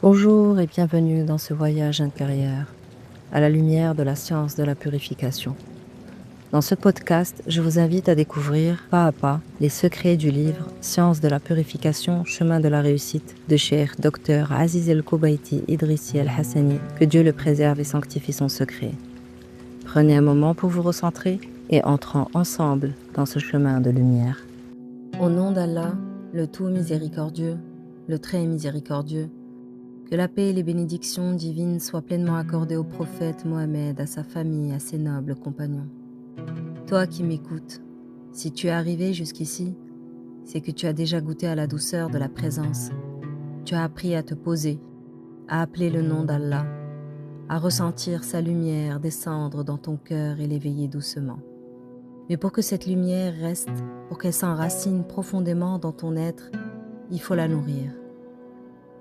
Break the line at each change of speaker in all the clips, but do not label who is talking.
Bonjour et bienvenue dans ce voyage intérieur, à la lumière de la science de la purification. Dans ce podcast, je vous invite à découvrir pas à pas les secrets du livre Science de la purification, chemin de la réussite de Cheikh Dr Aziz El Kobaïti Idrissi El Hassani, que Dieu le préserve et sanctifie son secret. Prenez un moment pour vous recentrer et entrons ensemble dans ce chemin de lumière. Au nom d'Allah, le tout miséricordieux, le très miséricordieux, que la paix et les bénédictions divines soient pleinement accordées au prophète Mohammed, à sa famille, à ses nobles compagnons. Toi qui m'écoutes, si tu es arrivé jusqu'ici, c'est que tu as déjà goûté à la douceur de la présence. Tu as appris à te poser, à appeler le nom d'Allah, à ressentir sa lumière descendre dans ton cœur et l'éveiller doucement. Mais pour que cette lumière reste, pour qu'elle s'enracine profondément dans ton être, il faut la nourrir.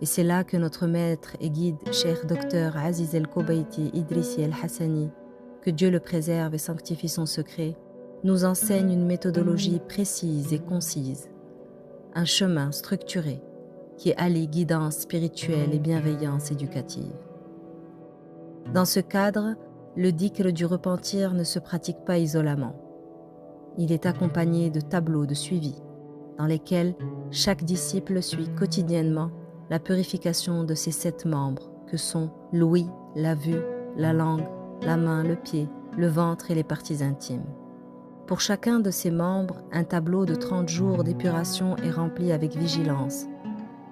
Et c'est là que notre maître et guide, Cheikh Dr Aziz El Kobaïti Idrissi El Hassani, que Dieu le préserve et sanctifie son secret, nous enseigne une méthodologie précise et concise, un chemin structuré qui allie guidance spirituelle et bienveillance éducative. Dans ce cadre, le dhikr du repentir ne se pratique pas isolément. Il est accompagné de tableaux de suivi, dans lesquels chaque disciple suit quotidiennement la purification de ses 7 membres, que sont l'ouïe, la vue, la langue, la main, le pied, le ventre et les parties intimes. Pour chacun de ces membres, un tableau de 30 jours d'épuration est rempli avec vigilance,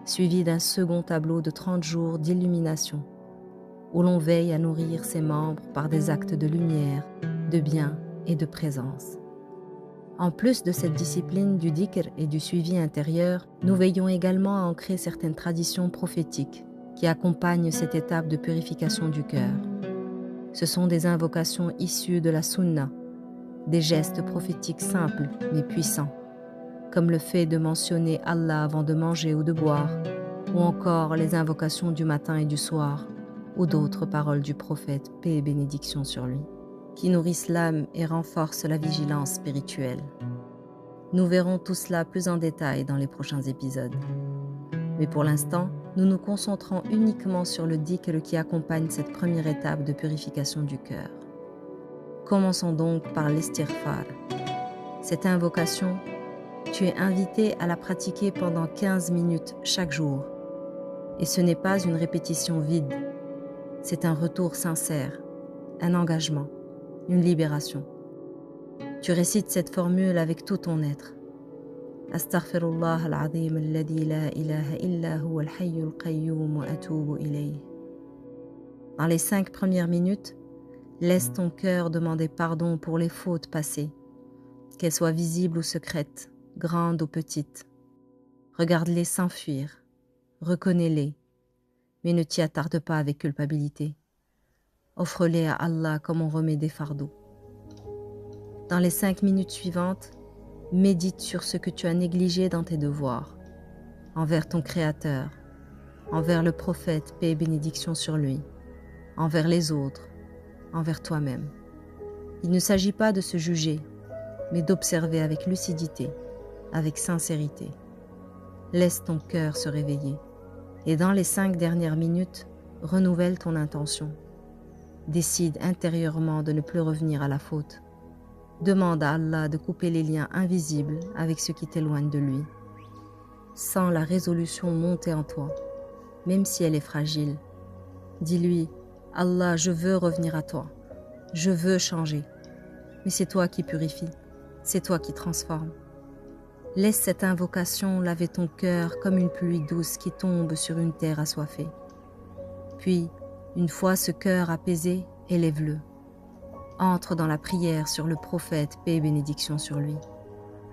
suivi d'un second tableau de 30 jours d'illumination, où l'on veille à nourrir ces membres par des actes de lumière, de bien et de présence. En plus de cette discipline du dhikr et du suivi intérieur, nous veillons également à ancrer certaines traditions prophétiques qui accompagnent cette étape de purification du cœur. Ce sont des invocations issues de la sunna, des gestes prophétiques simples mais puissants, comme le fait de mentionner Allah avant de manger ou de boire, ou encore les invocations du matin et du soir, ou d'autres paroles du prophète, paix et bénédiction sur lui, qui nourrissent l'âme et renforcent la vigilance spirituelle. Nous verrons tout cela plus en détail dans les prochains épisodes. Mais pour l'instant, nous nous concentrons uniquement sur le dhikr qui accompagne cette première étape de purification du cœur. Commençons donc par l'istighfar. Cette invocation, tu es invité à la pratiquer pendant 15 minutes chaque jour. Et ce n'est pas une répétition vide, c'est un retour sincère, un engagement, une libération. Tu récites cette formule avec tout ton être. Astaghfirullah al-azim alladhi la ilaha illa huwa al-hayyul qayyum wa atubu ilayh. Dans les 5 premières minutes, laisse ton cœur demander pardon pour les fautes passées, qu'elles soient visibles ou secrètes, grandes ou petites. Regarde-les sans fuir, reconnais-les, mais ne t'y attarde pas avec culpabilité. Offre-les à Allah comme on remet des fardeaux. Dans les 5 minutes suivantes, médite sur ce que tu as négligé dans tes devoirs, envers ton Créateur, envers le prophète, paix et bénédiction sur lui, envers les autres, envers toi-même. Il ne s'agit pas de se juger, mais d'observer avec lucidité, avec sincérité. Laisse ton cœur se réveiller et dans les 5 dernières minutes, renouvelle ton intention. Décide intérieurement de ne plus revenir à la faute. Demande à Allah de couper les liens invisibles avec ceux qui t'éloignent de lui. Sens la résolution monter en toi, même si elle est fragile. Dis-lui, Allah, je veux revenir à toi. Je veux changer. Mais c'est toi qui purifie. C'est toi qui transforme. Laisse cette invocation laver ton cœur comme une pluie douce qui tombe sur une terre assoiffée. Puis, une fois ce cœur apaisé, élève-le. Entre dans la prière sur le prophète, paix et bénédiction sur lui.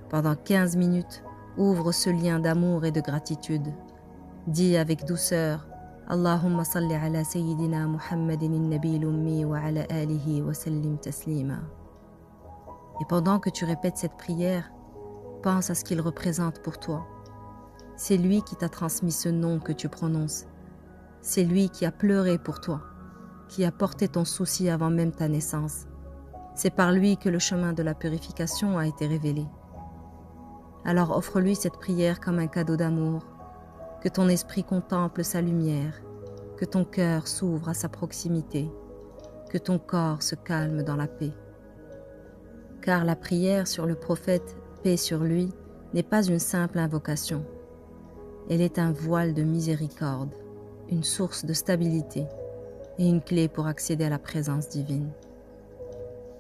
Pendant 15 minutes, ouvre ce lien d'amour et de gratitude. Dis avec douceur, Allahumma salli ala Sayyidina Muhammadin al-Nabil ummi wa ala alihi wa sallim taslima. Et pendant que tu répètes cette prière, pense à ce qu'il représente pour toi. C'est lui qui t'a transmis ce nom que tu prononces. C'est lui qui a pleuré pour toi, qui a porté ton souci avant même ta naissance. C'est par lui que le chemin de la purification a été révélé. Alors offre-lui cette prière comme un cadeau d'amour, que ton esprit contemple sa lumière que ton cœur s'ouvre à sa proximité, que ton corps se calme dans la paix. Car la prière sur le prophète, paix sur lui, n'est pas une simple invocation. Elle est un voile de miséricorde, une source de stabilité et une clé pour accéder à la présence divine.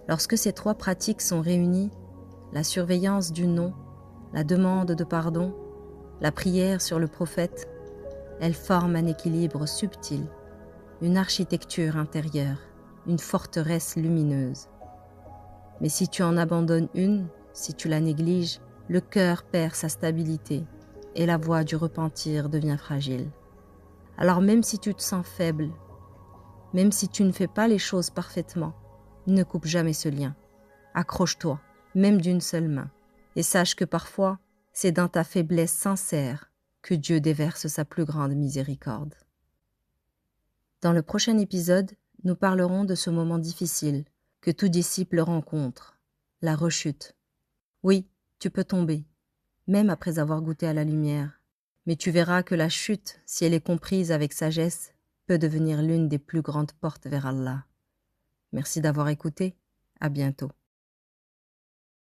Lorsque ces trois pratiques sont réunies, la surveillance du nom, la demande de pardon, la prière sur le prophète, elles forment un équilibre subtil, une architecture intérieure, une forteresse lumineuse. Mais si tu en abandonnes une, si tu la négliges, le cœur perd sa stabilité et la voie du repentir devient fragile. Alors même si tu te sens faible, même si tu ne fais pas les choses parfaitement, ne coupe jamais ce lien. Accroche-toi, même d'une seule main, et sache que parfois, c'est dans ta faiblesse sincère que Dieu déverse sa plus grande miséricorde. Dans le prochain épisode, nous parlerons de ce moment difficile que tout disciple rencontre, la rechute. Oui, tu peux tomber, même après avoir goûté à la lumière, mais tu verras que la chute, si elle est comprise avec sagesse, peut devenir l'une des plus grandes portes vers Allah. Merci d'avoir écouté, à bientôt.